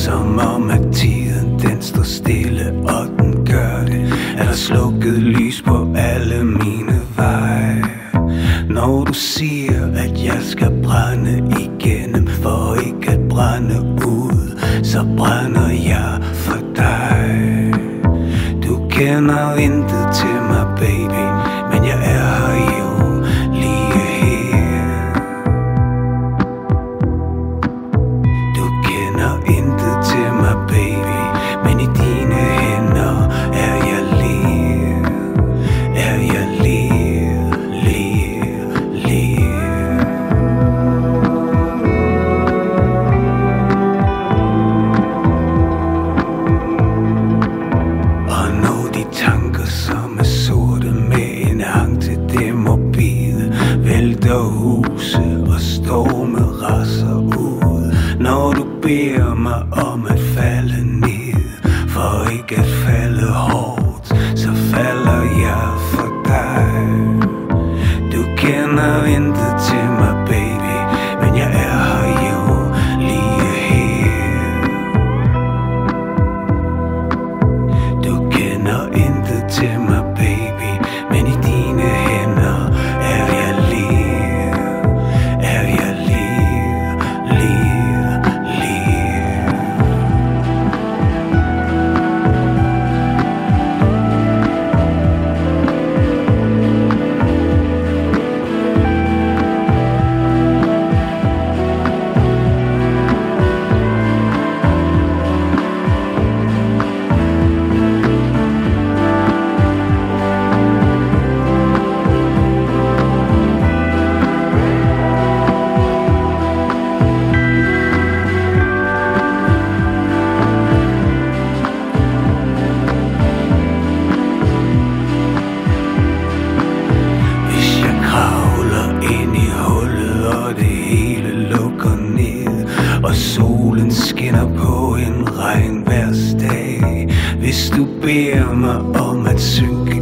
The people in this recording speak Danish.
som om at tiden den står stille, og den gør det. Er der slukket lys på alle mine veje? Når du siger, at jeg skal brænde igennem for ikke at brænde ud, så brænder jeg for dig. Du kender intet til mig, baby, men jeg er her jo lige her. Du kender intet til mig, baby, men i dine hænder er jeg lige, er jeg lige, lige, lige. Og når de tanker, som er sorte med en hang til det morbide, vælter huse og storme raser ud. Når du beder mig om at falde ned, for ikke at falde hårdt, så falder jeg for dig. Du kender intet til mig, baby, men jeg er her jo lige her. Du kender intet til mig, baby, men i dine hænder er jeg lige, er jeg lige, lige, lige. Hvis jeg kravler ind i hullet, og det hele lukker ned, og solen skinner på en regnværsdag. Hvis du beder mig om at synke